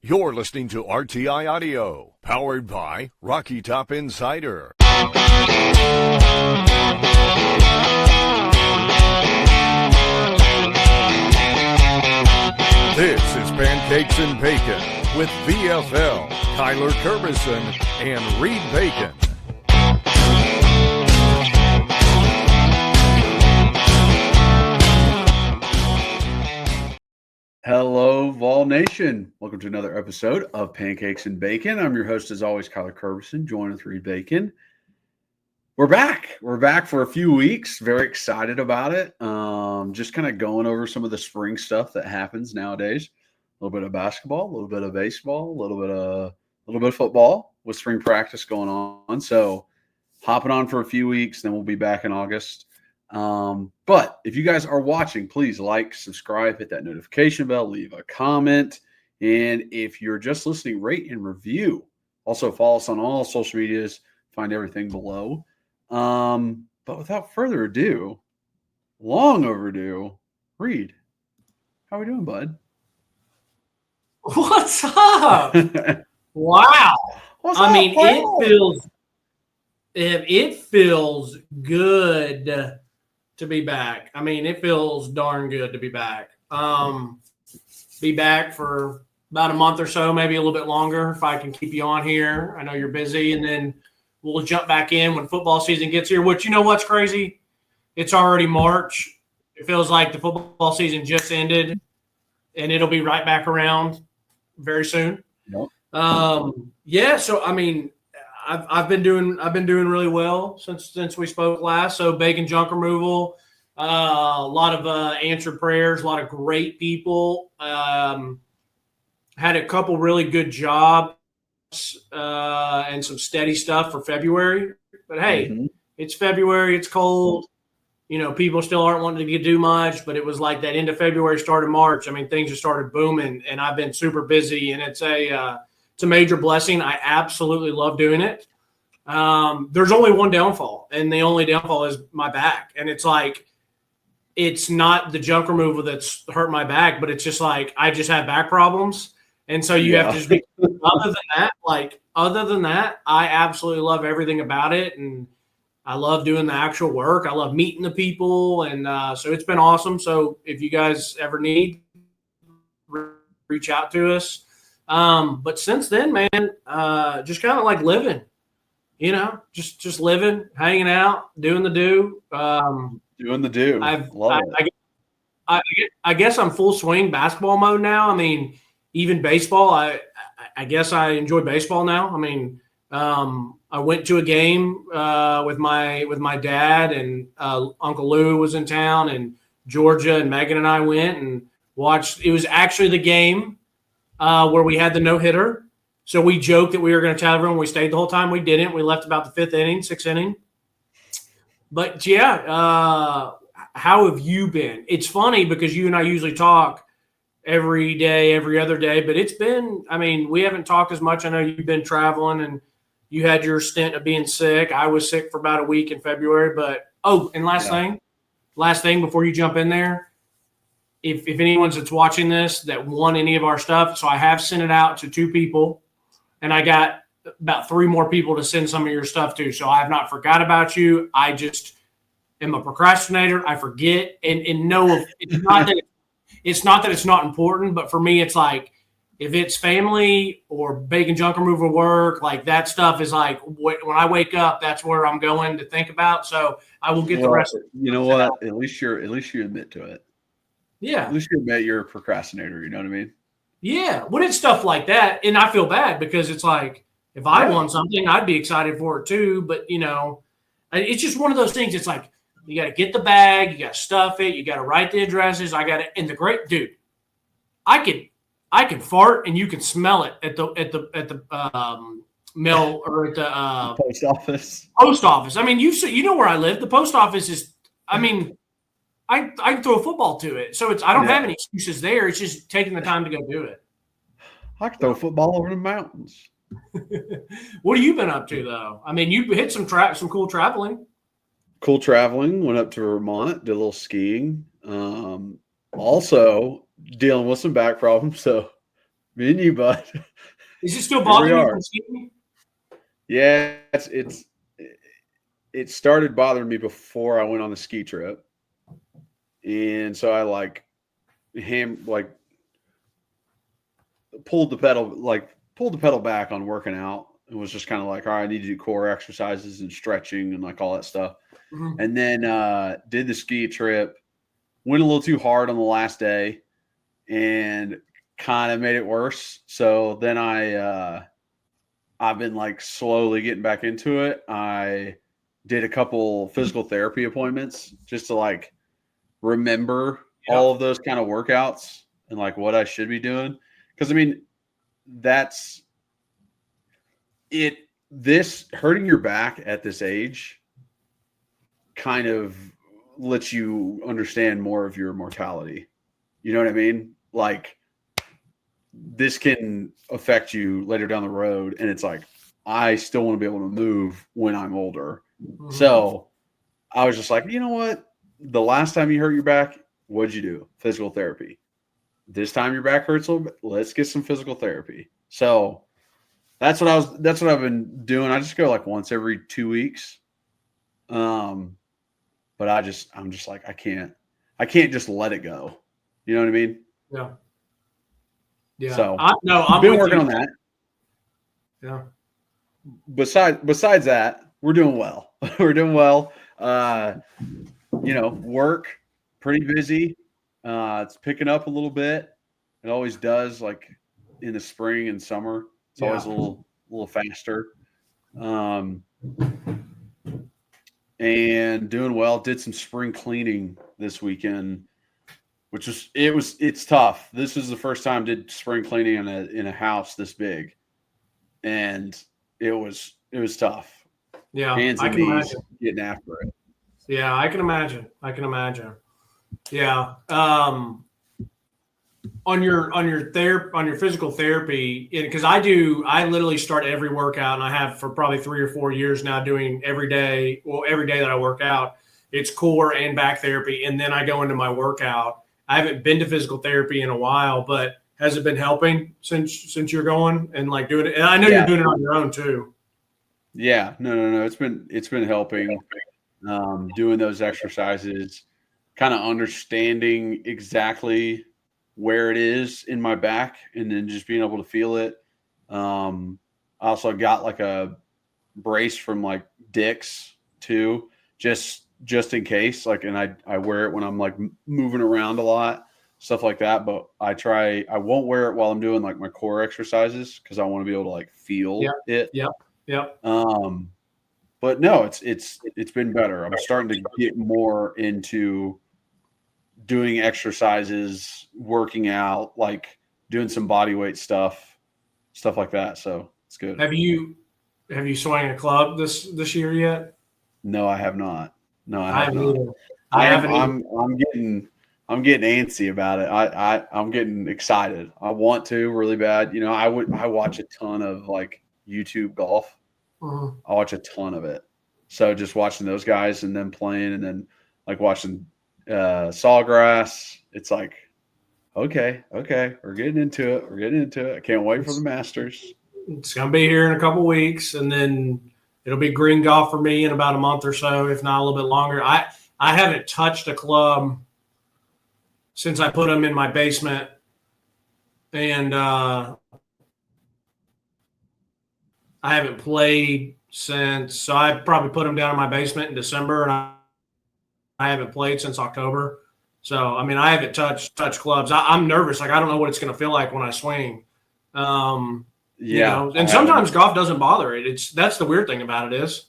You're listening to RTI Audio, powered by Rocky Top Insider. This is Pancakes and Bacon with VFL, Kyler Kervison, and Reed Bacon. Hello, Vol Nation. Welcome to another episode of Pancakes and Bacon. I'm your host, as always, Kyler Kervison, joined with Reed Bacon. We're back. We're back for a few weeks. Very excited about it. Just kind of going over some of the spring stuff that happens nowadays. A little bit of basketball, a little bit of baseball, a little bit of football with spring practice going on. So hopping on for a few weeks, then we'll be back in August. But if you guys are watching, please like, subscribe, hit that notification bell, leave a comment. And if you're just listening, rate and review. Also follow us on all social medias, find everything below. But without further ado, long overdue, Reed, how are we doing, bud? What's up? Wow. It feels good to be back. I mean, it feels darn good to be back. Be back for about a month or so, maybe a little bit longer if I can keep you on here. I know you're busy, and then we'll jump back in when football season gets here, which, you know what's crazy? It's already March. It feels like the football season just ended, and it'll be right back around very soon. Nope. So I mean, I've been doing really well since we spoke last. So bacon junk removal, a lot of answered prayers, a lot of great people. Had a couple really good jobs and some steady stuff for February. But hey, It's February, it's cold. You know, people still aren't wanting to do much, but it was like that end of February, start of March. I mean, things just started booming, and I've been super busy, and it's a major blessing. I absolutely love doing it. There's only one downfall, and the only downfall is my back. And it's like, it's not the junk removal that's hurt my back, but it's just like I just have back problems. And so you have to just be other than that, I absolutely love everything about it. And I love doing the actual work. I love meeting the people. And so it's been awesome. So if you guys ever need, reach out to us. But since then, man, just kind of like living, you know, just living, hanging out, doing the do. Doing the do. I guess I'm full swing basketball mode now. I mean, even baseball, I guess I enjoy baseball now. I mean, I went to a game with my dad, and Uncle Lou was in town, and Georgia and Megan and I went and watched. It was actually the game where we had the no-hitter. So we joked that we were going to tell everyone we stayed the whole time. We didn't. We left about the sixth inning. But, yeah, how have you been? It's funny because you and I usually talk every day, every other day. But it's been – I mean, we haven't talked as much. I know you've been traveling, and you had your stint of being sick. I was sick for about a week in February. But, and last thing before you jump in there, if anyone's that's watching this that won any of our stuff, so I have sent it out to 2 people, and I got about 3 more people to send some of your stuff to. So I have not forgot about you. I just am a procrastinator. I forget and know it's not that it's not important, but for me, it's like if it's family or bacon junk removal work, like that stuff is like when I wake up, that's where I'm going to think about. So I will get the rest. You know what? At least you admit to it. Yeah. At least you admit you're a procrastinator. You know what I mean? Yeah. When it's stuff like that, and I feel bad because it's like if I won something, I'd be excited for it too. But, you know, it's just one of those things. It's like you got to get the bag, you got to stuff it, you got to write the addresses. And the great dude, I can fart and you can smell it at the mill or at the post office. Post office. I mean, you know where I live. The post office is. I mean, I can throw a football to it, so I don't have any excuses there. It's just taking the time to go do it. I can throw a football over the mountains. What have you been up to, though? I mean, you hit some cool traveling. Cool traveling. Went up to Vermont, did a little skiing. Also dealing with some back problems. So Me and you, bud. Is it still Here we bothering you are. from skiing? Yeah, it started bothering me before I went on the ski trip, and so I pulled the pedal back on working out. It was just kind of like, all right, I need to do core exercises and stretching and like all that stuff. Mhm. And then did the ski trip, went a little too hard on the last day, and kind of made it worse. So then I've been like slowly getting back into it. I did a couple physical therapy appointments just to like remember all Yep. of those kind of workouts and like what I should be doing. Because I mean, that's it. This hurting your back at this age kind of lets you understand more of your mortality. You know what I mean? Like this can affect you later down the road. And it's like, I still want to be able to move when I'm older. Mhm. So I was just like, you know what? The last time you hurt your back, what'd you do? Physical therapy. This time your back hurts a little bit. Let's get some physical therapy. So that's what I've been doing. I just go like once every 2 weeks. But I'm just like, I can't just let it go. You know what I mean? Yeah. Yeah. So I'm been with working you. on that. Yeah. Besides that, we're doing well. We're doing well. Work pretty busy. It's picking up a little bit. It always does, like in the spring and summer. It's always a little faster. And doing well. Did some spring cleaning this weekend, it's tough. This is the first time I did spring cleaning in a house this big, and it was tough. Yeah. Hands I and can knees imagine. getting after it. Yeah, I can imagine. Yeah. On your physical therapy, because I literally start every workout, and I have for probably 3 or 4 years now, doing every day that I work out, it's core and back therapy, and then I go into my workout. I haven't been to physical therapy in a while, but has it been helping since you're going and like doing it? And I know you're doing it on your own too. Yeah, no. It's been helping. Doing those exercises, kind of understanding exactly where it is in my back, and then just being able to feel it. I also got like a brace from like Dick's too, just in case. Like, and I wear it when I'm like moving around a lot, stuff like that. But I won't wear it while I'm doing like my core exercises because I want to be able to like feel it. Yep. But no, it's been better. I'm starting to get more into doing exercises, working out, like doing some body weight stuff like that. So it's good. Have you swung a club this year yet? No, I have not. No, I I have haven't not. either. I haven't either. I'm getting antsy about it. I'm getting excited. I want to really bad. You know, I watch a ton of like YouTube golf. Mhm. I watch a ton of it. So just watching those guys and then playing, and then like watching Sawgrass, it's like, okay, we're getting into it. I can't wait for the Masters. It's going to be here in a couple weeks, and then it'll be green golf for me in about a month or so, if not a little bit longer. I haven't touched a club since I put them in my basement, and I haven't played since. So I probably put them down in my basement in December, and I haven't played since October. So I mean, I haven't touched clubs. I'm nervous. Like I don't know what it's going to feel like when I swing. And sometimes golf doesn't bother it. That's the weird thing about it is.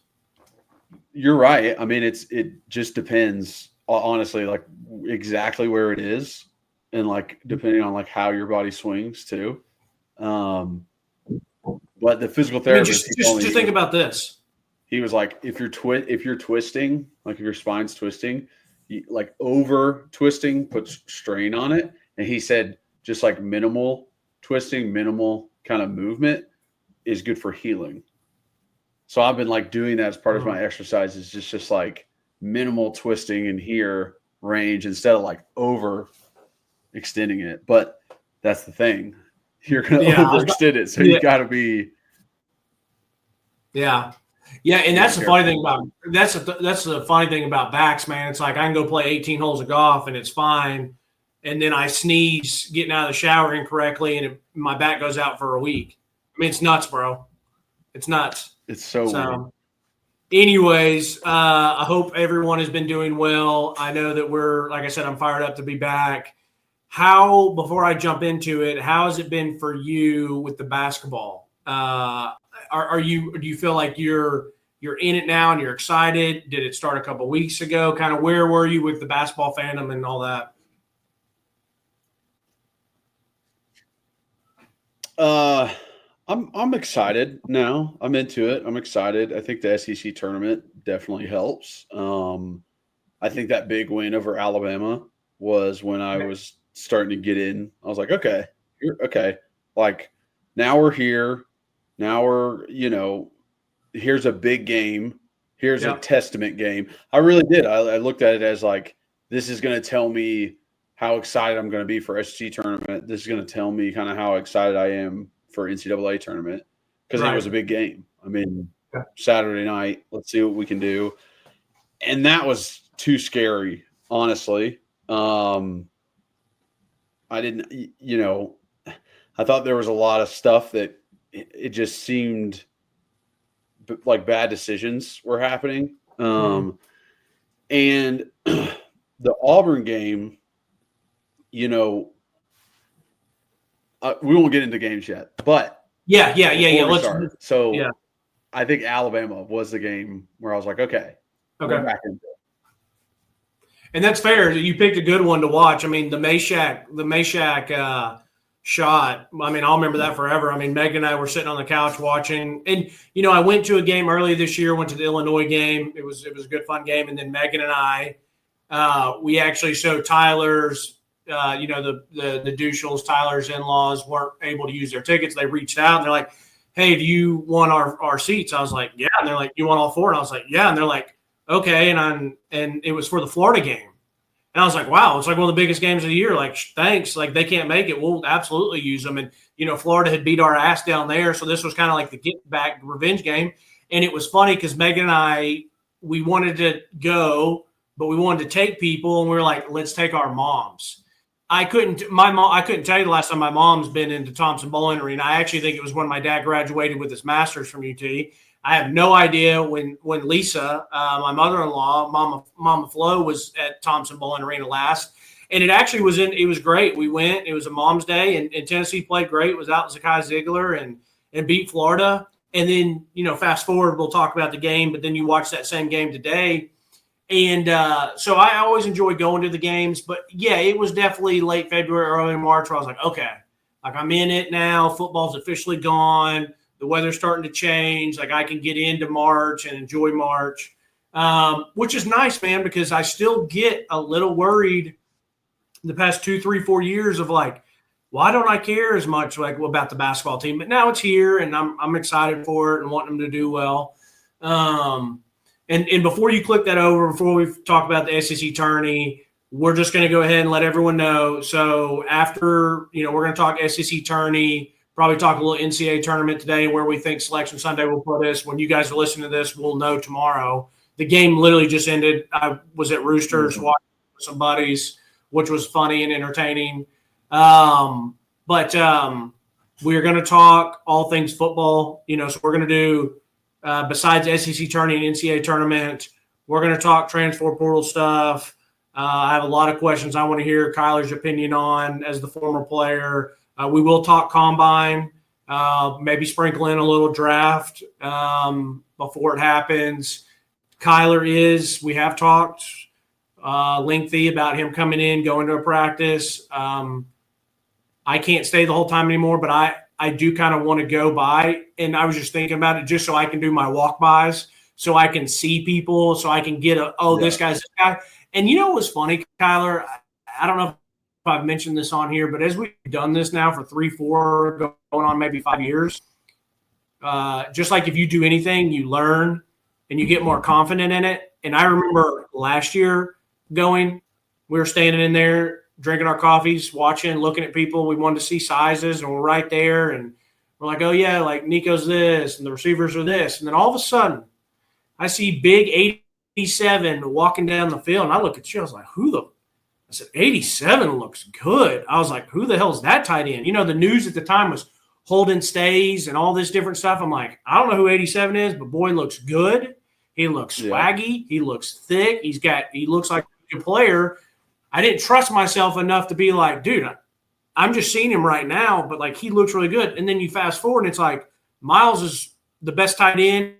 You're right. I mean, it just depends, honestly, like exactly where it is, and like depending on like how your body swings too. But the physical therapist, just think about this. He was like, if you're twisting, like if your spine's twisting, like over twisting puts strain on it. And he said just like minimal twisting, minimal kind of movement is good for healing. So I've been like doing that as part of my exercises, just like minimal twisting in here range instead of like over extending it. But that's the thing. you're going to Yeah, overextend it. So you got to be. Yeah. Yeah, and that's the funny thing about that's the funny thing about backs, man. It's like I can go play 18 holes of golf and it's fine, and then I sneeze getting out of the shower incorrectly, and my back goes out for a week. I mean, it's nuts, bro. It's nuts. It's so weird. Anyways, I hope everyone has been doing well. I know that like I said, I'm fired up to be back. Before I jump into it, how has it been for you with the basketball? Do you feel like you're in it now and you're excited? Did it start a couple of weeks ago? Kind of where were you with the basketball fandom and all that? I'm excited now. I'm into it. I'm excited. I think the SEC tournament definitely helps. I think that big win over Alabama was when I was starting to get in. I was like, okay. Like now we're here. Now we're, here's a big game. Here's a testament game. I really did. I looked at it as like, this is going to tell me how excited I'm going to be for SEC tournament. This is going to tell me kind of how excited I am for NCAA tournament because it was a big game. I mean, Saturday night, let's see what we can do. And that was too scary, honestly. I didn't, I thought there was a lot of stuff that it just seemed like bad decisions were happening. And the Auburn game, we won't get into games yet, but yeah. I think Alabama was the game where I was like, okay. Back into it. And that's fair. You picked a good one to watch. I mean, the Meshack shot. I mean, I'll remember that forever. I mean, Meg and I were sitting on the couch watching, and I went to a game early this year. Went to the Illinois game. It was a good, fun game. And then Megan and I, we actually showed Tyler's. The Dushels, Tyler's in-laws weren't able to use their tickets. They reached out and they're like, "Hey, do you want our seats?" I was like, "Yeah." And they're like, "You want all four?" And I was like, "Yeah." And they're like, "Okay." And it was for the Florida game. And I was like, wow, it's like one of the biggest games of the year. Like, thanks. Like, they can't make it. We'll absolutely use them. And, Florida had beat our ass down there. So this was kind of like the get back revenge game. And it was funny because Megan and I, we wanted to go, but we wanted to take people. And we were like, let's take our moms. I couldn't tell you the last time my mom's been into Thompson Bowling Arena. I actually think it was when my dad graduated with his master's from UT. I have no idea when Lisa, my mother-in-law, Mama Flo, was at Thompson Bowling Arena last. And it actually it was great. We went, it was a mom's day, and Tennessee played great. It was out Zakai Ziegler and beat Florida. And then, fast forward, we'll talk about the game, but then you watch that same game today. And so I always enjoy going to the games. But, yeah, it was definitely late February, early March where I was like, okay, like I'm in it now. Football's officially gone. The weather's starting to change. Like I can get into March and enjoy March, which is nice, man, because I still get a little worried the past 2, 3, 4 years of like, why don't I care as much about the basketball team? But now it's here, and I'm excited for it and want them to do well. And before you click that over, before we talk about the SEC tourney, we're just going to go ahead and let everyone know. So after, we're going to talk SEC tourney. Probably talk a little NCAA tournament today, where we think Selection Sunday will put us. When you guys are listening to this, we'll know tomorrow. The game literally just ended. I was at Roosters watching with some buddies, which was funny and entertaining. But we're going to talk all things football. So we're going to do, besides SEC tourney and NCAA tournament, we're going to talk transfer portal stuff. I have a lot of questions I want to hear Kyler's opinion on as the former player. We will talk combine, maybe sprinkle in a little draft before it happens. We have talked lengthy about him coming in, going to a practice. I can't stay the whole time anymore, but I do kind of want to go by. And I was just thinking about it just so I can do my walk-bys, so I can see people, so I can get this guy's this guy. And what was funny, Kyler? I don't know if I've mentioned this on here, but as we've done this now for 3, 4, going on maybe 5 years, just like if you do anything, you learn and you get more confident in it. And I remember last year we were standing in there drinking our coffees, watching, looking at people. We wanted to see sizes, and we're right there. And we're like, oh, yeah, like Nico's this, and the receivers are this. And then all of a sudden, I see big 87 walking down the field, and I look at you. I was like, I said, 87 looks good. I was like, who the hell is that tight end? You know, the news at the time was Holden Stays and all this different stuff. I'm like, I don't know who 87 is, but boy, looks good. He looks swaggy. He looks thick. He looks like a good player. I didn't trust myself enough to be like, dude, I'm just seeing him right now, but like he looks really good. And then you fast forward, and it's like Miles is the best tight end.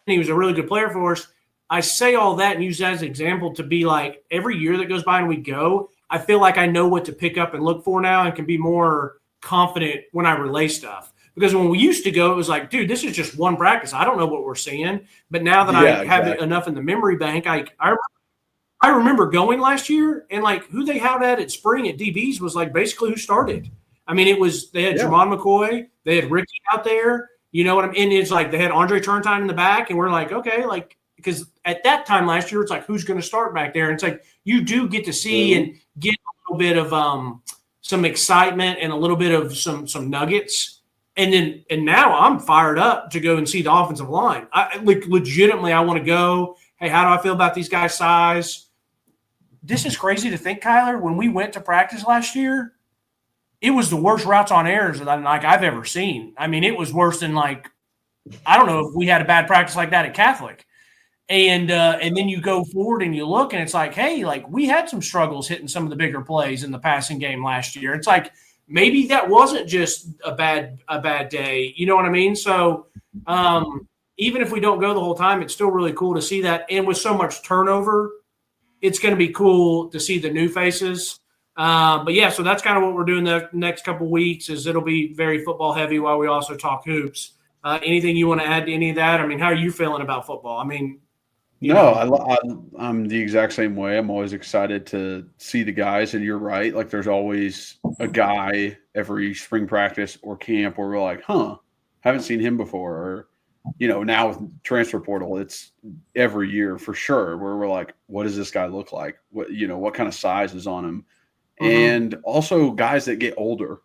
He was a really good player for us. I say all that and use that as an example to be like every year that goes by and we go, I feel like I know what to pick up and look for now and can be more confident when I relay stuff. Because when we used to go, it was like, dude, this is just one practice. I don't know what we're seeing. But now that I have it enough in the memory bank, I remember going last year and like who they had at spring at DBs was like basically who started. I mean, they had Jermon McCoy, they had Ricky out there. You know what I mean? And it's like they had Andre Turntine in the back, and we're like, okay, like because at that time last year, it's like who's going to start back there? And it's like you do get to see and get a little bit of some excitement and a little bit of some nuggets. And now I'm fired up to go and see the offensive line. I legitimately I want to go. Hey, how do I feel about these guys' size? This is crazy to think, Kyler. When we went to practice last year, it was the worst routes on errors that I've ever seen. I mean, it was worse than like I don't know if we had a bad practice like that at Catholic. And then you go forward and you look, and it's like, hey, like we had some struggles hitting some of the bigger plays in the passing game last year. It's like maybe that wasn't just a bad day. You know what I mean? So even if we don't go the whole time, it's still really cool to see that. And with so much turnover, it's going to be cool to see the new faces. But yeah, so that's kind of what we're doing the next couple of weeks. Is it'll be very football heavy while we also talk hoops. Anything you want to add to any of that? I mean, how are you feeling about football? I mean. I'm the exact same way. I'm always excited to see the guys, and you're right. Like, there's always a guy every spring practice or camp where we're like, haven't seen him before. Or, you know, now with transfer portal, it's every year for sure where we're like, what does this guy look like? What kind of size is on him? Mm-hmm. And also guys that get older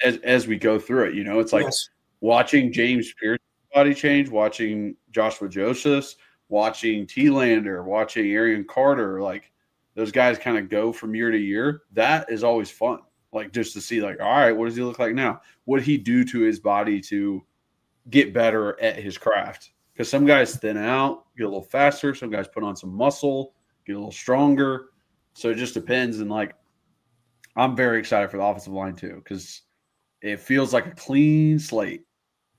as we go through it. You know, it's like watching James Pierce's body change, watching Joshua Joseph's, watching T-Lander, watching Arian Carter, like those guys kind of go from year to year. That is always fun. Like just to see like, all right, what does he look like now? What did he do to his body to get better at his craft? Because some guys thin out, get a little faster. Some guys put on some muscle, get a little stronger. So it just depends. And like, I'm very excited for the offensive line too, because it feels like a clean slate,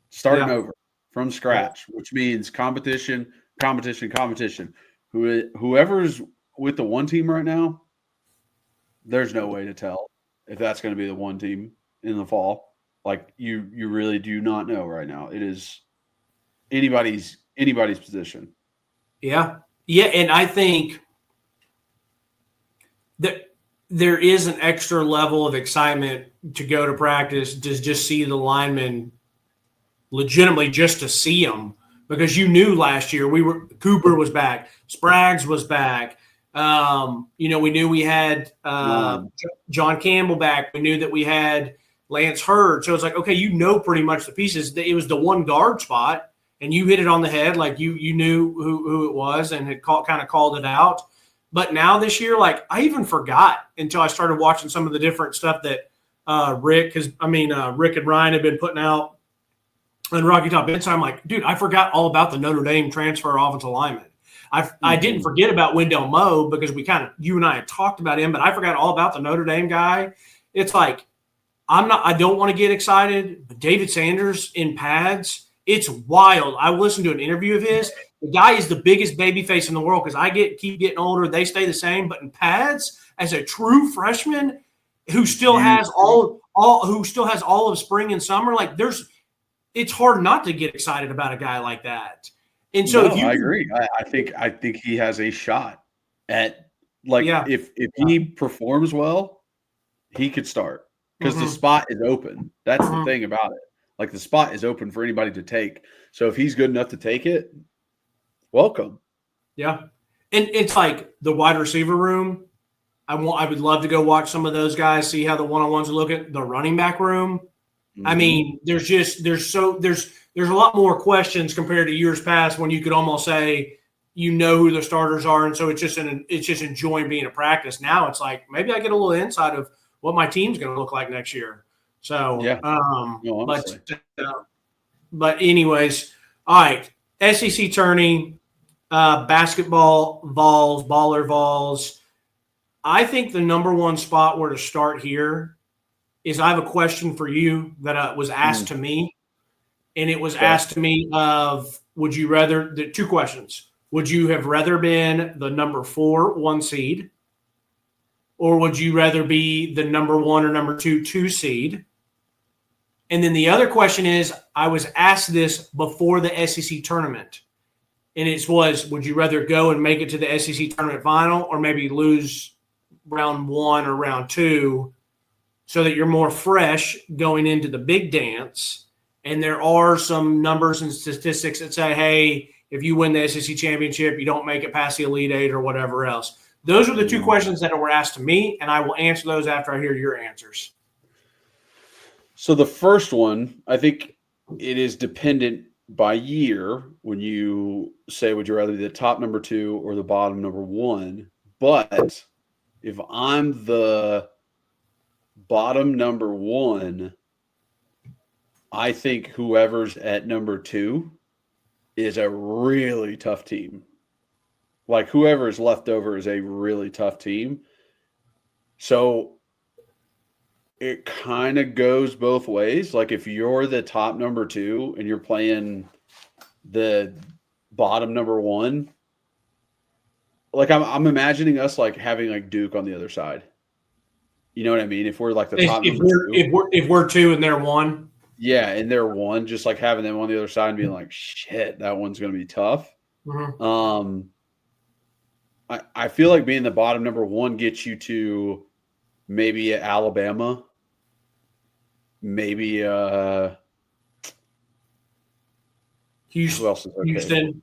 starting over from scratch, which means competition. Whoever's with the one team right now, there's no way to tell if that's going to be the one team in the fall. Like you really do not know right now. It is anybody's position. Yeah. And I think that there is an extra level of excitement to go to practice, to just see the linemen legitimately just to see them. Because you knew last year Cooper was back, Spraggs was back. We knew we had John Campbell back. We knew that we had Lance Hurd. So it's like, okay, pretty much the pieces. It was the one guard spot, and you hit it on the head. Like you knew who it was and had kind of called it out. But now this year, like I even forgot until I started watching some of the different stuff that Rick and Ryan have been putting out. And Rocky Top Bench, I'm like, dude, I forgot all about the Notre Dame transfer offensive lineman. I didn't forget about Wendell Moe because you and I had talked about him, but I forgot all about the Notre Dame guy. It's like, I don't want to get excited, but David Sanders in pads, it's wild. I listened to an interview of his. The guy is the biggest baby face in the world because I keep getting older. They stay the same, but in pads, as a true freshman who still has all of spring and summer, like it's hard not to get excited about a guy like that. And so I agree. I think he has a shot at if he performs well, he could start because the spot is open. That's the thing about it. Like the spot is open for anybody to take. So if he's good enough to take it, welcome. Yeah. And it's like the wide receiver room I would love to go watch some of those guys, see how the one-on-ones are looking. The running back room. Mm-hmm. I mean, there's a lot more questions compared to years past when you could almost say who the starters are, and so it's just enjoying being at practice. Now it's like maybe I get a little insight of what my team's going to look like next year. So yeah, no, but anyways, all right. SEC Tourney, basketball Vols, baller Vols. I think the number one spot where to start here is I have a question for you that was asked to me, and it was asked to me of would you rather the two questions. Would you have rather been the number 4 1 seed, or would you rather be the number 1 or number 2 seed? And then the other question is, I was asked this before the SEC tournament, and it was, would you rather go and make it to the SEC tournament final or maybe lose round 1 or round 2 so that you're more fresh going into the big dance? And there are some numbers and statistics that say, hey, if you win the SEC championship, you don't make it past the Elite Eight or whatever else. Those are the two questions that were asked to me, and I will answer those after I hear your answers. So the first one, I think it is dependent by year when you say, would you rather be the top number 2 or the bottom number 1? But if I'm the bottom number 1, I think whoever's at number 2 is a really tough team. Like whoever is left over is a really tough team. So it kind of goes both ways. Like if you're the top number 2 and you're playing the bottom number 1, like I'm imagining us like having like Duke on the other side. You know what I mean? If we're like the top number 2. If we're 2 and they're 1. Yeah, and they're 1, just like having them on the other side and being like, shit, that one's going to be tough. Mm-hmm. I feel like being the bottom number 1 gets you to maybe Alabama, maybe Houston. Who else is okay? Houston.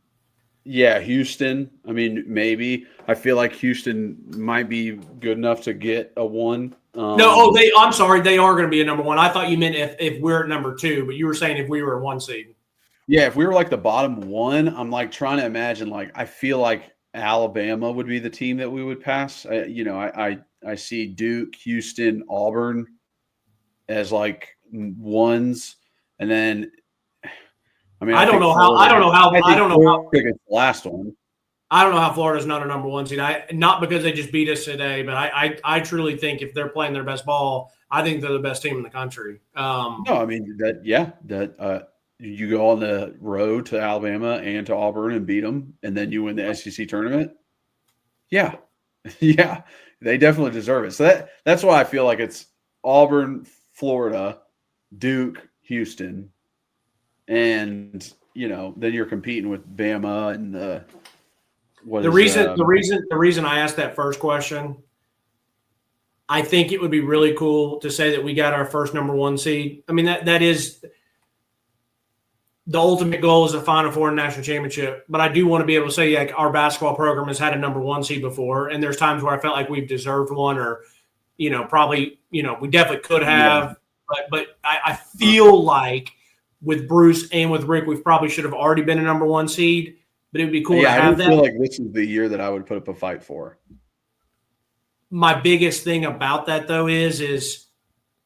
Yeah, Houston. I mean, maybe. I feel like Houston might be good enough to get a 1. I'm sorry. They are going to be a number 1. I thought you meant if we're at number 2, but you were saying if we were a 1 seed. Yeah, if we were like the bottom 1, I'm like trying to imagine, like, I feel like Alabama would be the team that we would pass. I see Duke, Houston, Auburn as like 1s, and then I don't know how the last one. I don't know how Florida's not a number 1 seed. Not because they just beat us today, but I truly think if they're playing their best ball, I think they're the best team in the country. No, I mean you go on the road to Alabama and to Auburn and beat them, and then you win the SEC tournament. Yeah, yeah, they definitely deserve it. So that's why I feel like it's Auburn, Florida, Duke, Houston, and then you're competing with Bama and the reason I asked that first question. I think it would be really cool to say that we got our first number 1 seed. I mean, that is the ultimate goal is a Final Four and national championship. But I do want to be able to say, like, our basketball program has had a number 1 seed before, and there's times where I felt like we've deserved one, or probably we definitely could have. Yeah. But I feel like with Bruce and with Rick, we probably should have already been a number 1 seed. But it would be cool to have that. I feel like this is the year that I would put up a fight for. My biggest thing about that, though, is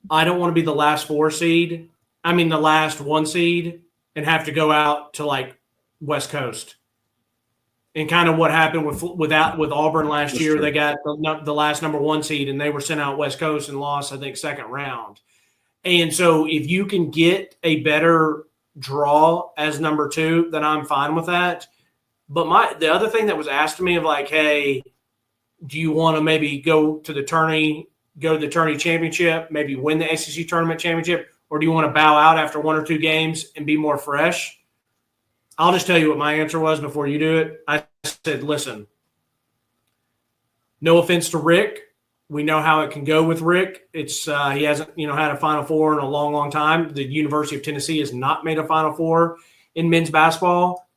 I don't want to be the last 4 seed. I mean, the last 1 seed and have to go out to, like, West Coast. And kind of what happened with Auburn last year. They got the last number 1 seed, and they were sent out West Coast and lost, I think, second round. And so if you can get a better draw as number 2, then I'm fine with that. But the other thing that was asked to me of like, hey, do you want to maybe go to the Tourney championship, maybe win the SEC tournament championship, or do you want to bow out after 1 or 2 games and be more fresh? I'll just tell you what my answer was before you do it. I said, listen, no offense to Rick. We know how it can go with Rick. It's he hasn't had a Final Four in a long, long time. The University of Tennessee has not made a Final Four in men's basketball.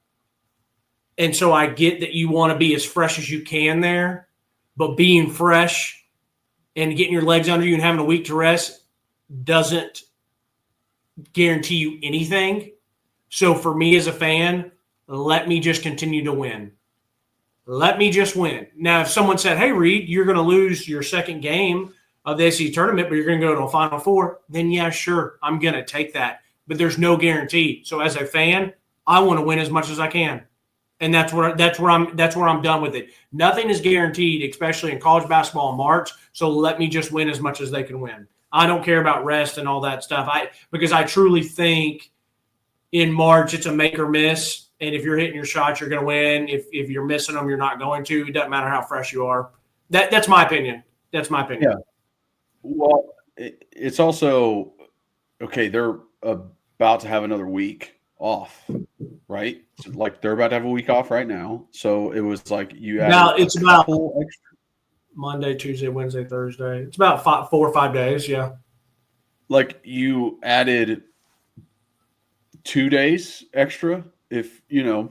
And so I get that you want to be as fresh as you can there, but being fresh and getting your legs under you and having a week to rest doesn't guarantee you anything. So for me as a fan, let me just continue to win. Let me just win. Now, if someone said, hey, Reed, you're going to lose your second game of the SEC tournament, but you're going to go to a Final Four, then yeah, sure, I'm going to take that. But there's no guarantee. So as a fan, I want to win as much as I can. And that's where I'm done with it. Nothing is guaranteed, especially in college basketball in March. So let me just win as much as they can win. I don't care about rest and all that stuff. Because I truly think in March it's a make or miss. And if you're hitting your shots, you're going to win. If you're missing them, you're not going to. It doesn't matter how fresh you are. That's my opinion. That's my opinion. Yeah. Well, it's also okay. They're about to have another week off, right? So, like they're about to have a week off right now. So it was like you had now it's about extra. Monday, Tuesday, Wednesday, Thursday. It's about 4 or 5 days. Yeah. Like you added 2 days extra if you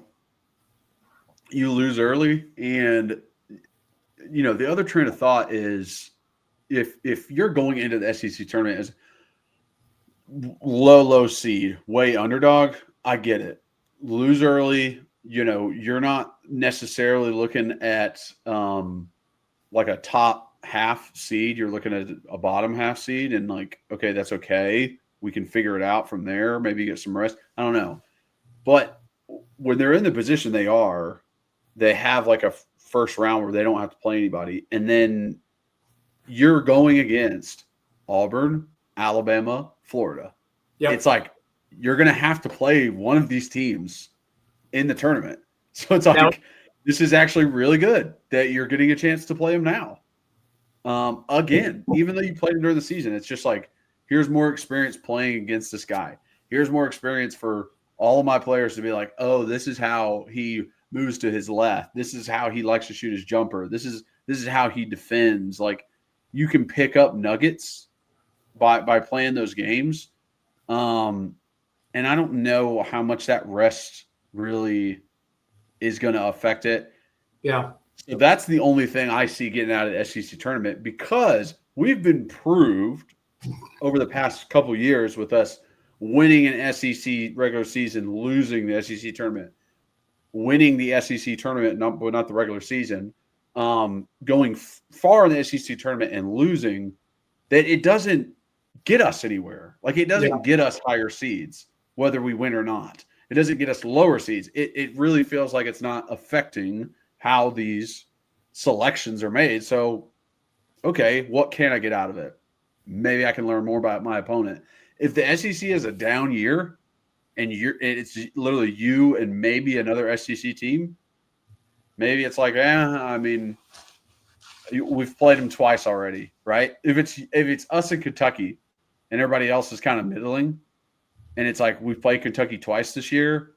lose early, and the other train of thought is if you're going into the SEC tournament as low seed, way underdog, I get it. Lose early, you're not necessarily looking at like a top half seed. You're looking at a bottom half seed, and like, okay, that's okay. We can figure it out from there. Maybe get some rest. I don't know. But when they're in the position they have like a first round where they don't have to play anybody. And then you're going against Auburn, Alabama, Florida. Yep. It's like you're going to have to play one of these teams in the tournament. So it's like this is actually really good that you're getting a chance to play them now. Again, even though you played them during the season, it's just like, here's more experience playing against this guy. Here's more experience for all of my players to be like, oh, this is how he moves to his left. This is how he likes to shoot his jumper. This is how he defends. Like, you can pick up nuggets by playing those games. And I don't know how much that rest really is going to affect it. Yeah. So that's the only thing I see getting out of the SEC tournament, because we've been proved over the past couple of years with us winning an SEC regular season, losing the SEC tournament, winning the SEC tournament, not the regular season, going far in the SEC tournament and losing, that it doesn't get us anywhere. Like, it doesn't get us higher seeds, whether we win or not. It doesn't get us lower seeds. It really feels like it's not affecting how these selections are made. So, okay, what can I get out of it? Maybe I can learn more about my opponent. If the SEC is a down year and it's literally you and maybe another SEC team, maybe it's like, I mean, we've played them twice already, right? If it's us in Kentucky and everybody else is kind of middling, and it's like we've played Kentucky twice this year,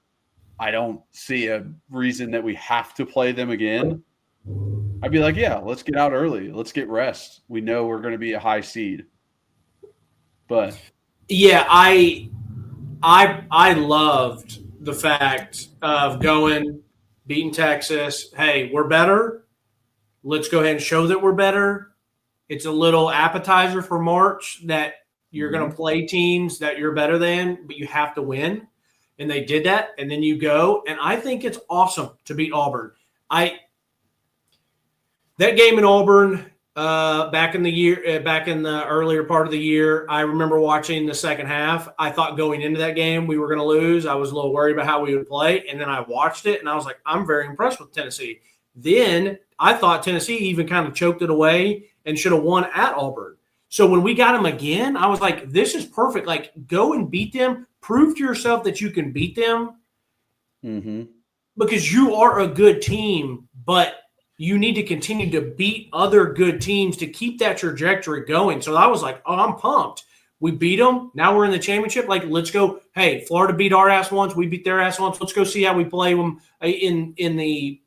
I don't see a reason that we have to play them again. I'd be like, yeah, let's get out early. Let's get rest. We know we're going to be a high seed. But yeah, I loved the fact of beating Texas. Hey, we're better. Let's go ahead and show that we're better. It's a little appetizer for March that you're going to play teams that you're better than, but you have to win. And they did that, and then you go. And I think it's awesome to beat Auburn. That game in Auburn back in the earlier part of the year, I remember watching the second half. I thought going into that game we were going to lose. I was a little worried about how we would play, and then I watched it, and I was like, I'm very impressed with Tennessee. Then I thought Tennessee even kind of choked it away and should have won at Auburn. So when we got them again, I was like, this is perfect. Like, go and beat them. Prove to yourself that you can beat them, because you are a good team, but you need to continue to beat other good teams to keep that trajectory going. So I was like, oh, I'm pumped. We beat them. Now we're in the championship. Like, let's go. Hey, Florida beat our ass once. We beat their ass once. Let's go see how we play them in the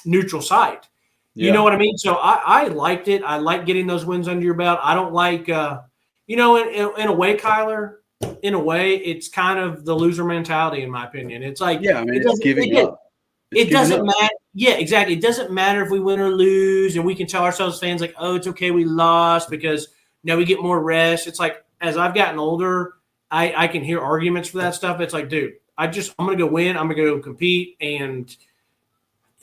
neutral site. Yeah. You know what I mean? So I liked it. I like getting those wins under your belt. I don't like, in a way, Kyler, in a way, it's kind of the loser mentality, in my opinion. It's like, yeah, I mean, it's giving up. It doesn't matter. Yeah, exactly. It doesn't matter if we win or lose, and we can tell ourselves fans like, oh, it's okay, we lost because now we get more rest. It's like as I've gotten older, I can hear arguments for that stuff. It's like, dude, I'm gonna go win, I'm gonna go compete, and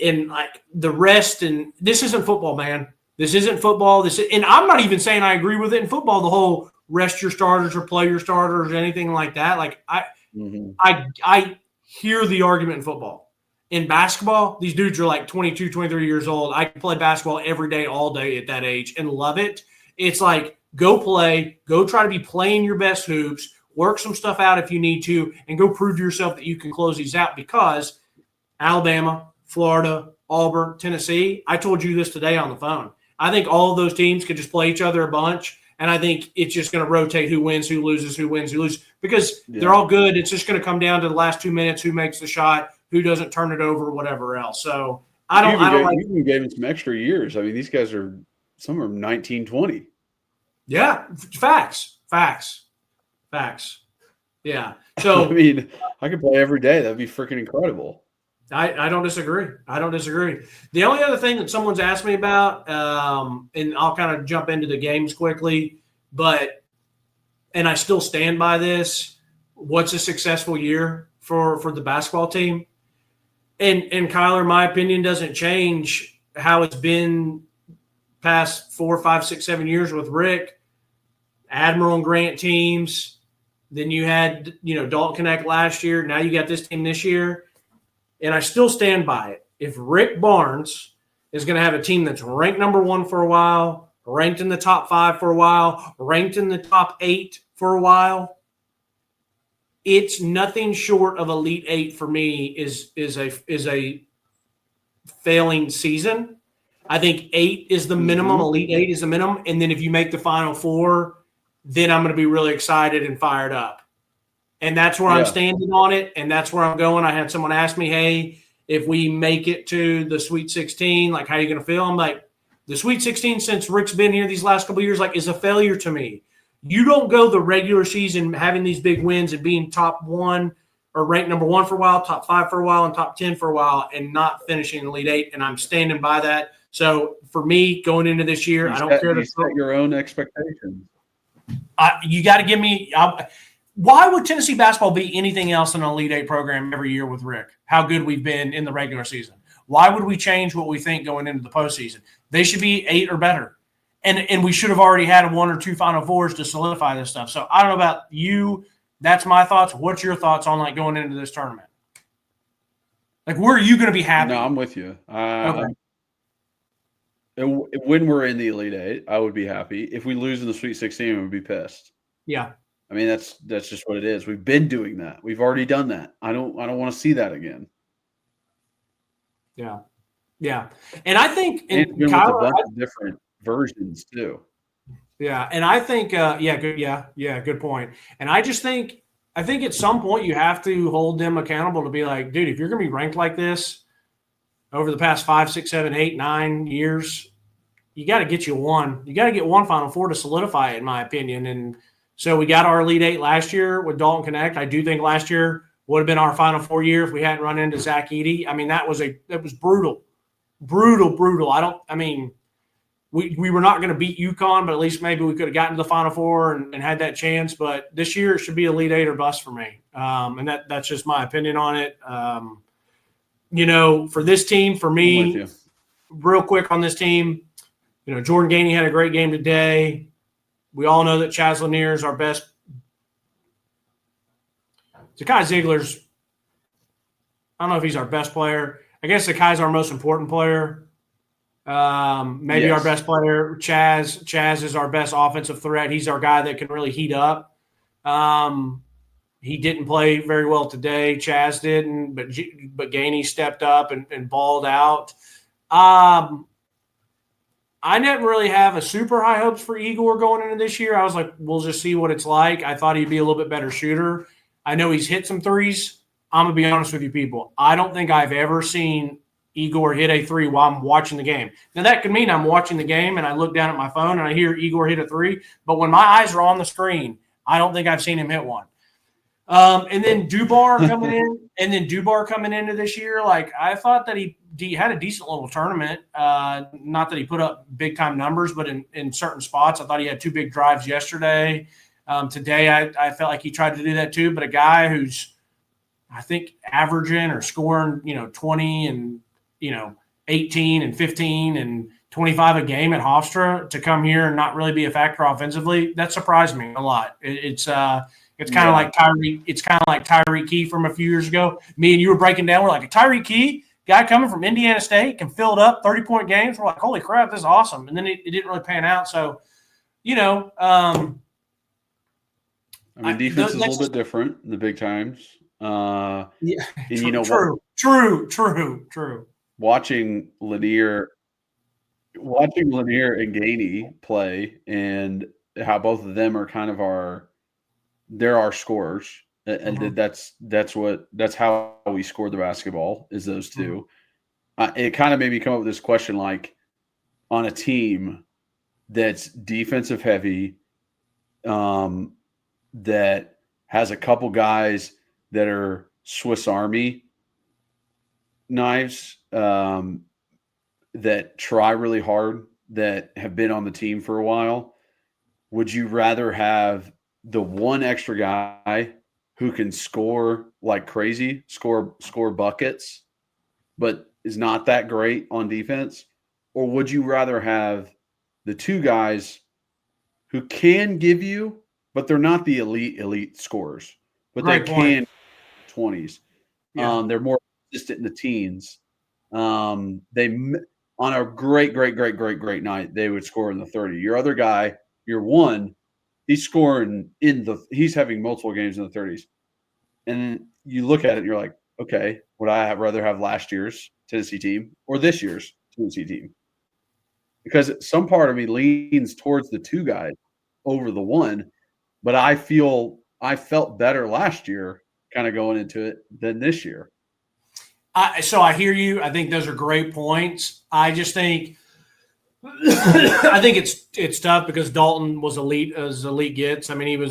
like the rest. And this isn't football, man. This isn't football. And I'm not even saying I agree with it in football. The whole rest your starters or play your starters or anything like that. Like I hear the argument in football. In basketball, these dudes are like 22, 23 years old. I can play basketball every day, all day at that age and love it. It's like, go play, go try to be playing your best hoops, work some stuff out if you need to, and go prove to yourself that you can close these out because Alabama, Florida, Auburn, Tennessee, I told you this today on the phone. I think all of those teams could just play each other a bunch, and I think it's just going to rotate who wins, who loses, who wins, who loses because they're all good. It's just going to come down to the last 2 minutes, who makes the shot, who doesn't turn it over, whatever else. So I don't like. You even gave them some extra years. I mean, these guys are some are 19, 20. Yeah, facts. Yeah. So I mean, I could play every day. That'd be freaking incredible. I don't disagree. The only other thing that someone's asked me about, and I'll kind of jump into the games quickly, and I still stand by this. What's a successful year for the basketball team? And Kyler, my opinion doesn't change how it's been past 4, 5, 6, 7 years with Rick, Admiral and Grant teams. Then you had, Dalton Connect last year. Now you got this team this year. And I still stand by it. If Rick Barnes is going to have a team that's ranked number 1 for a while, ranked in the top 5 for a while, ranked in the top 8 for a while, it's nothing short of Elite 8 for me is a failing season. I think 8 is the minimum. Elite 8 is the minimum. And then if you make the Final 4, then I'm going to be really excited and fired up. And that's where I'm standing on it, and that's where I'm going. I had someone ask me, hey, if we make it to the Sweet 16, like, how are you going to feel? I'm like, the Sweet 16, since Rick's been here these last couple of years, like, is a failure to me. You don't go the regular season having these big wins and being top 1 or ranked number 1 for a while, top 5 for a while, and top 10 for a while, and not finishing Elite 8, and I'm standing by that. So for me, going into this year, I don't care to set your own expectations. You got to give me why would Tennessee basketball be anything else than an Elite 8 program every year with Rick? How good we've been in the regular season. Why would we change what we think going into the postseason? They should be 8 or better. And we should have already had 1 or 2 Final Fours to solidify this stuff. So I don't know about you. That's my thoughts. What's your thoughts on like going into this tournament? Like, where are you going to be happy? No, I'm with you. Okay. When we're in the Elite 8, I would be happy. If we lose in the Sweet 16, I would be pissed. Yeah. I mean, that's just what it is. We've been doing that. We've already done that. I don't want to see that again. Yeah. And I think Kyler, with a bunch of different versions too. Yeah, and I think good point. And I just think at some point you have to hold them accountable to be like, dude, if you're going to be ranked like this over the past 5, 6, 7, 8, 9 years, you got to get one. You got to get one Final Four to solidify it, in my opinion. And so we got our Elite 8 last year with Dalton Connect. I do think last year would have been our Final Four year if we hadn't run into Zach Edey. I mean, that was brutal. We were not going to beat UConn, but at least maybe we could have gotten to the Final Four and had that chance. But this year it should be Elite 8 or bust for me. And that's just my opinion on it. For this team, for me, real quick on this team, Jordan Gainey had a great game today. We all know that Chaz Lanier is our best. Zakai Ziegler's, I don't know if he's our best player. I guess Zakai's our most important player. Maybe our best player. Chaz is our best offensive threat. He's our guy that can really heat up. He didn't play very well today. Chaz didn't, but Gainey stepped up and balled out. I didn't really have a super high hopes for Igor going into this year. I was like, we'll just see what it's like. I thought he'd be a little bit better shooter. I know he's hit some threes. I'm going to be honest with you people. I don't think I've ever seen Igor hit a 3 while I'm watching the game. Now, that could mean I'm watching the game and I look down at my phone and I hear Igor hit a 3. But when my eyes are on the screen, I don't think I've seen him hit one. And then Dubar coming into this year, like I thought that he had a decent little tournament. Not that he put up big time numbers, but in certain spots, I thought he had 2 big drives yesterday. Today, I felt like he tried to do that too. But a guy who's, I think, averaging or scoring, 20 and 18 and 15 and 25 a game at Hofstra to come here and not really be a factor offensively, that surprised me a lot. It's kind of like Tyree. It's kind of like Tyree Key from a few years ago. Me and you were breaking down. We're like, a Tyree Key guy coming from Indiana State can fill it up 30-point games. We're like, holy crap, this is awesome. And then it didn't really pan out. So, defense is a little bit different in the big times. Yeah, and true. Watching Lanier and Gainey play, and how both of them are kind of our scorers, and that's how we score the basketball, is those two. It kind of made me come up with this question, like, on a team that's defensive heavy, that has a couple guys that are Swiss Army knives, that try really hard, that have been on the team for a while. Would you rather have the one extra guy who can score like crazy, score buckets, but is not that great on defense? Or would you rather have the 2 guys who can give you, but they're not the elite scorers, but they can 20s. Yeah. They're more consistent in the teens. They, on a great night, they would score in the 30. Your other guy, your one, he's scoring he's having multiple games in the 30s. And you look at it and you're like, okay, would I rather have last year's Tennessee team or this year's Tennessee team? Because some part of me leans towards the 2 guys over the one, but I felt better last year kind of going into it than this year. So I hear you. I think those are great points. I just think I think it's tough because Dalton was elite as elite gets. I mean,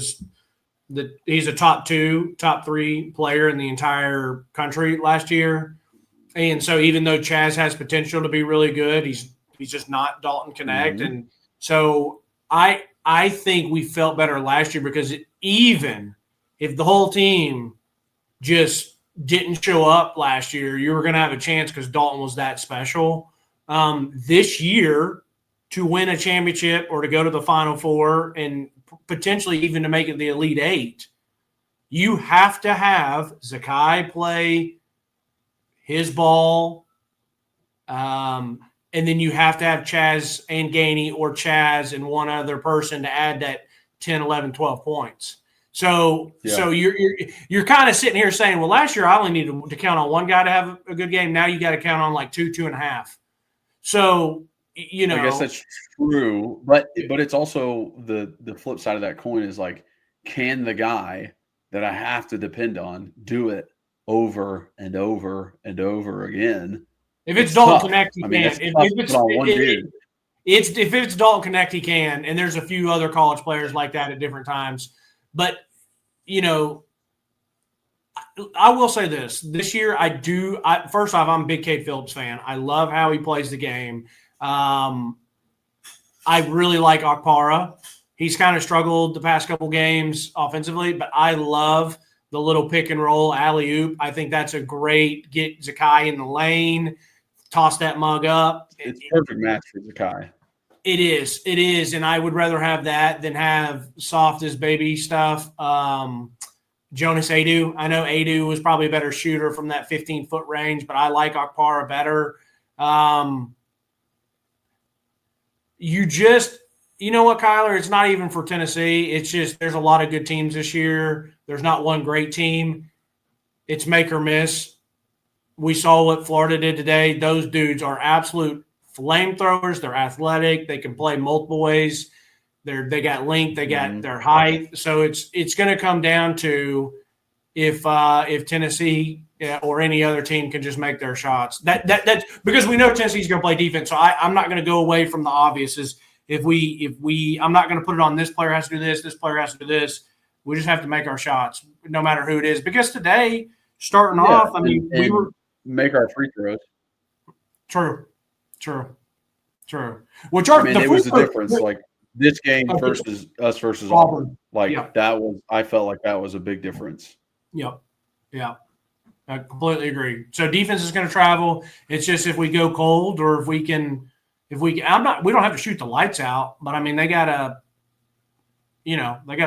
he's a top 2, top 3 player in the entire country last year. And so even though Chaz has potential to be really good, he's just not Dalton Connect. And so I think we felt better last year because even if the whole team just didn't show up last year, you were going to have a chance because Dalton was that special. This year, to win a championship or to go to the Final Four and potentially even to make it the Elite 8, you have to have Zakai play his ball, and then you have to have Chaz and Gainey or Chaz and one other person to add that 10, 11, 12 points. So you're kind of sitting here saying, well, last year I only needed to count on one guy to have a good game. Now you got to count on like 2.5. So, I guess that's true, but it's also the flip side of that coin is like, can the guy that I have to depend on do it over and over and over again? If it's Dalton Connect, he can. If it's Dalton Connect, he can. And there's a few other college players like that at different times. But, I will say this year, first off, I'm a big Cade Phillips fan. I love how he plays the game. I really like Okpara. He's kind of struggled the past couple games offensively, but I love the little pick and roll alley-oop. I think that's a great get Zakai in the lane, toss that mug up. It's a perfect match for Zakai. It is, and I would rather have that than have soft as baby stuff. Jonas Adu. I know Adu was probably a better shooter from that 15-foot range, but I like Okpara better. You know what, Kyler? It's not even for Tennessee. It's just there's a lot of good teams this year. There's not one great team. It's make or miss. We saw what Florida did today. Those dudes are absolute flamethrowers. They're athletic. They can play multiple ways. They got length. They got their height. So it's going to come down to if Tennessee or any other team can just make their shots. That's because we know Tennessee's going to play defense. So I'm not going to go away from the obvious. I'm not going to put it on this player has to do this. This player has to do this. We just have to make our shots, no matter who it is. Because today, starting off, I mean, we were make our free throws. True. Which are it was the difference. Like this game versus us versus Auburn. Like that was. I felt like that was a big difference. Yep. Yeah. I completely agree. So defense is going to travel. It's just if we go cold or we don't have to shoot the lights out, but I mean, they got to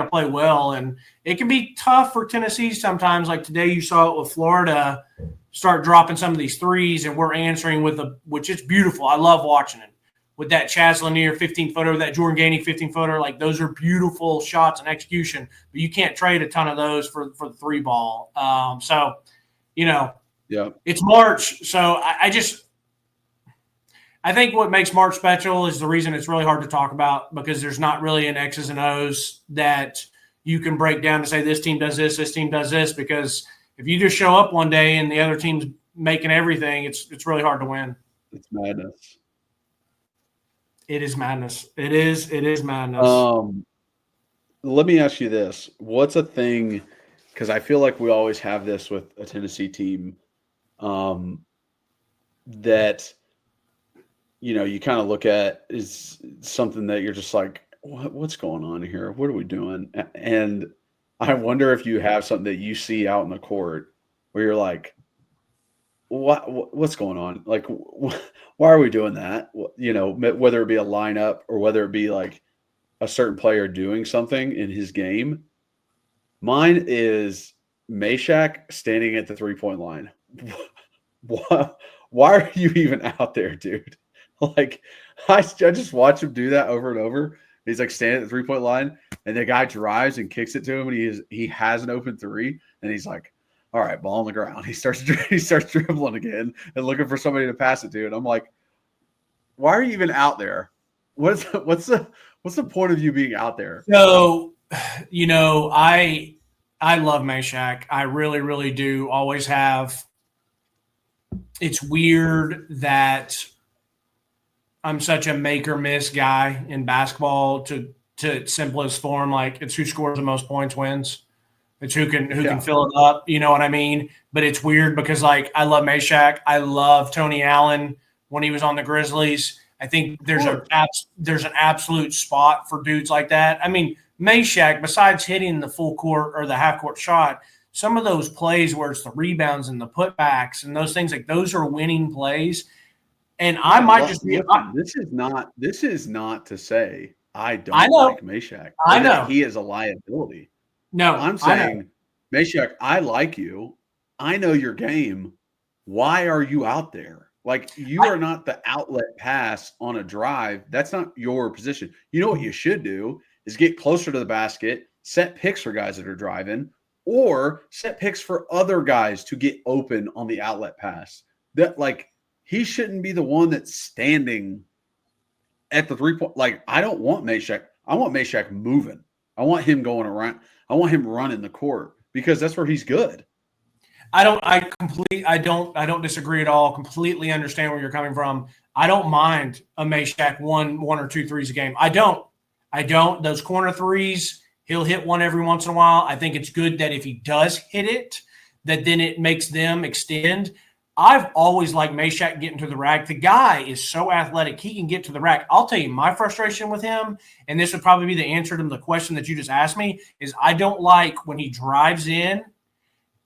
play well. And it can be tough for Tennessee sometimes. Like today you saw it with Florida start dropping some of these threes and we're answering which is beautiful. I love watching it with that Chaz Lanier 15-footer, that Jordan Gainey 15-footer. Like those are beautiful shots and execution, but you can't trade a ton of those for the three ball. It's March. So I think what makes March special is the reason it's really hard to talk about because there's not really an X's and O's that you can break down to say this team does this team does this, because if you just show up one day and the other team's making everything, it's really hard to win. It's madness. It is madness. It is madness. Let me ask you this. What's a thing, because I feel like we always have this with a Tennessee team, that you kind of look at is something that you're just like, what's going on here? What are we doing? And I wonder if you have something that you see out in the court where you're like, what's going on? Like, why are we doing that? Whether it be a lineup or whether it be like a certain player doing something in his game. Mine is Meshack standing at the 3-point line. Why are you even out there, dude? Like, I just watch him do that over and over. He's like standing at the 3-point line, and the guy drives and kicks it to him, and he has an open three, and he's like, all right, ball on the ground. He starts dribbling again and looking for somebody to pass it to. And I'm like, why are you even out there? What's the point of you being out there? So, I love Meshack. I really, really do. Always have. It's weird that I'm such a make or miss guy in basketball to its simplest form. Like it's who scores the most points wins. It's who can fill it up. You know what I mean? But it's weird because like I love Meshack. I love Tony Allen when he was on the Grizzlies. I think there's an absolute spot for dudes like that. I mean, Meshack, besides hitting the full court or the half court shot, some of those plays where it's the rebounds and the putbacks and those things, like those are winning plays. And I might just be. This is not to say I don't like Meshack. I know he is a liability. No, I'm saying, Meshack, I like you. I know your game. Why are you out there? Like you are not the outlet pass on a drive. That's not your position. You know what you should do is get closer to the basket, set picks for guys that are driving, or set picks for other guys to get open on the outlet pass. That like he shouldn't be the one that's standing at the 3-point. Like I don't want Meshack. I want Meshack moving. I want him going around. I want him running the court because that's where he's good. I don't disagree at all. Completely understand where you're coming from. I don't mind a Meshack one or two threes a game. I don't. Those corner threes, he'll hit one every once in a while. I think it's good that if he does hit it, that then it makes them extend. I've always liked Meshack getting to the rack. The guy is so athletic. He can get to the rack. I'll tell you my frustration with him, and this would probably be the answer to the question that you just asked me, is I don't like when he drives in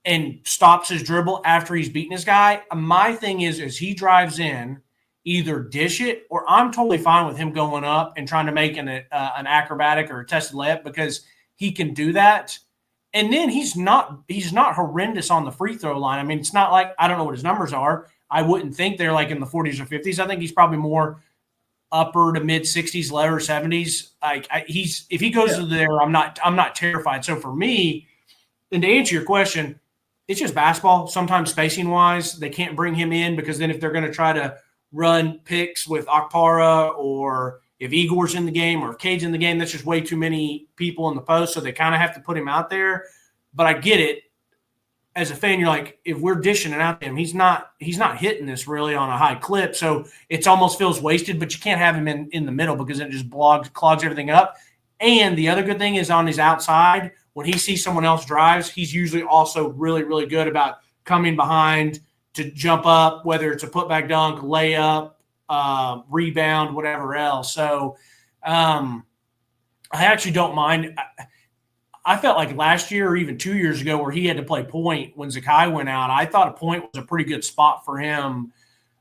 and stops his dribble after he's beaten his guy. My thing is he drives in, either dish it, or I'm totally fine with him going up and trying to make an acrobatic or a tested layup because he can do that. And then he's not horrendous on the free throw line. I mean, it's not like I don't know what his numbers are. I wouldn't think they're like in the 40s or 50s. I think he's probably more upper to mid 60s, lower 70s. Like if he goes to there, I'm not terrified. So for me, and to answer your question, it's just basketball. Sometimes spacing wise, they can't bring him in because then if they're going to try to run picks with Akpara or if Igor's in the game or if Cade's in the game, that's just way too many people in the post. So they kind of have to put him out there. But I get it. As a fan, you're like, if we're dishing it out to him, he's not hitting this really on a high clip. So it almost feels wasted, but you can't have him in the middle because it just clogs everything up. And the other good thing is on his outside, when he sees someone else drives, he's usually also really, really good about coming behind to jump up, whether it's a putback dunk, layup, rebound, whatever else. So I actually don't mind. I felt like last year or even 2 years ago where he had to play point when Zakai went out, I thought a point was a pretty good spot for him.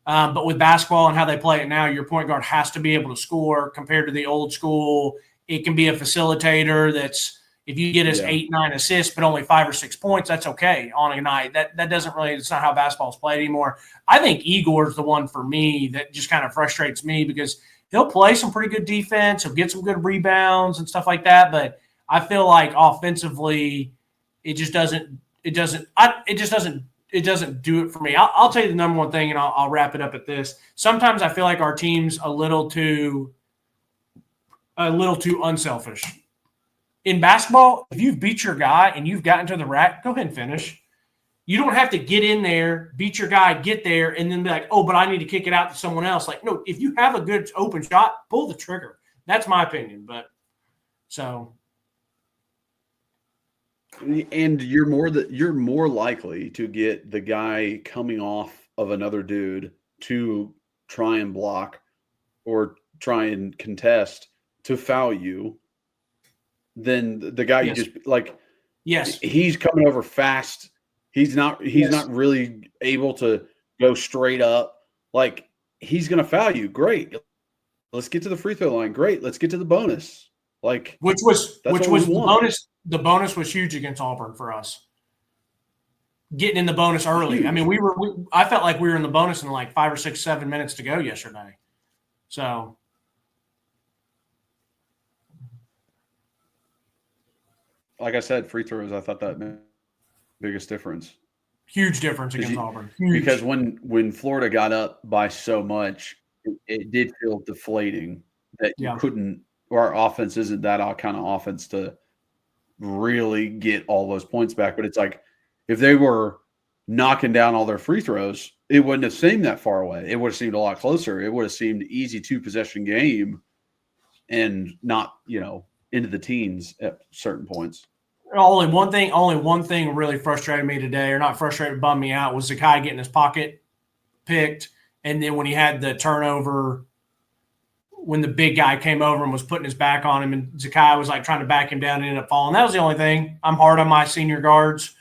But with basketball and how they play it now, your point guard has to be able to score compared to the old school. It can be a facilitator that's if you get us 8, 9 assists, but only 5 or 6 points, that's okay on a night. That doesn't really – it's not how basketball is played anymore. I think Igor's the one for me that just kind of frustrates me because he'll play some pretty good defense. He'll get some good rebounds and stuff like that, but – I feel like offensively, it just doesn't do it for me. I'll tell you the number one thing, and I'll wrap it up at this. Sometimes I feel like our team's a little too unselfish. In basketball, if you've beat your guy and you've gotten to the rack, go ahead and finish. You don't have to get in there, beat your guy, get there, and then be like, oh, but I need to kick it out to someone else. Like, no, if you have a good open shot, pull the trigger. That's my opinion. But so. And you're more likely to get the guy coming off of another dude to try and block or try and contest to foul you than the guy you just like. Yes, he's coming over fast. He's not really able to go straight up. Like he's going to foul you. Great. Let's get to the free throw line. Great. Let's get to the bonus. Like which was the bonus. The bonus was huge against Auburn for us. Getting in the bonus early. Huge. I mean, I felt like we were in the bonus in like 5 or 6, 7 minutes to go yesterday. So, like I said, free throws. I thought that made the biggest difference. Huge difference against Auburn. Huge. Because when Florida got up by so much, it did feel deflating that you couldn't. Or our offense isn't that kind of offense to really get all those points back. But it's like if they were knocking down all their free throws, it wouldn't have seemed that far away. It would have seemed a lot closer. It would have seemed easy 2-possession game and not, into the teens at certain points. Only one thing really frustrated me today, or not frustrated, bummed me out, was Zakai getting his pocket picked. And then when he had the turnover – when the big guy came over and was putting his back on him and Zakai was like trying to back him down and ended up falling. That was the only thing. I'm hard on my senior guards,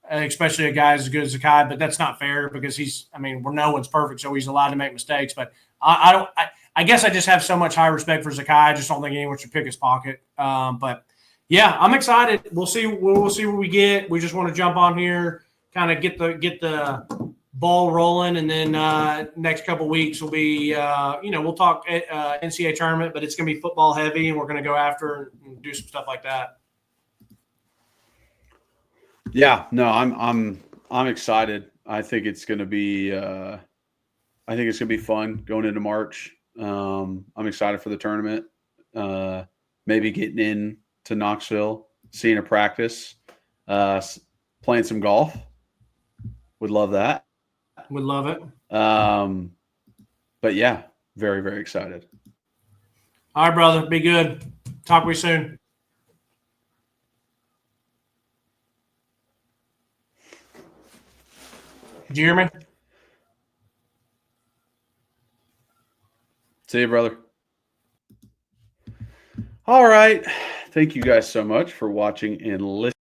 especially a guy as good as Zakai, but that's not fair because no one's perfect, so he's allowed to make mistakes. But I guess I just have so much high respect for Zakai. I just don't think anyone should pick his pocket. But yeah, I'm excited. We'll see what we get. We just want to jump on here, kind of get the ball rolling, and then next couple weeks will be we'll talk NCAA tournament, but it's going to be football heavy, and we're going to go after and do some stuff like that. Yeah, no, I'm excited. I think it's going to be fun going into March. I'm excited for the tournament. Maybe getting in to Knoxville, seeing a practice, playing some golf. Would love that. Would love it. But yeah, very, very excited. All right, brother. Be good. Talk to you soon. Did you hear me? See you, brother. All right. Thank you guys so much for watching and listening.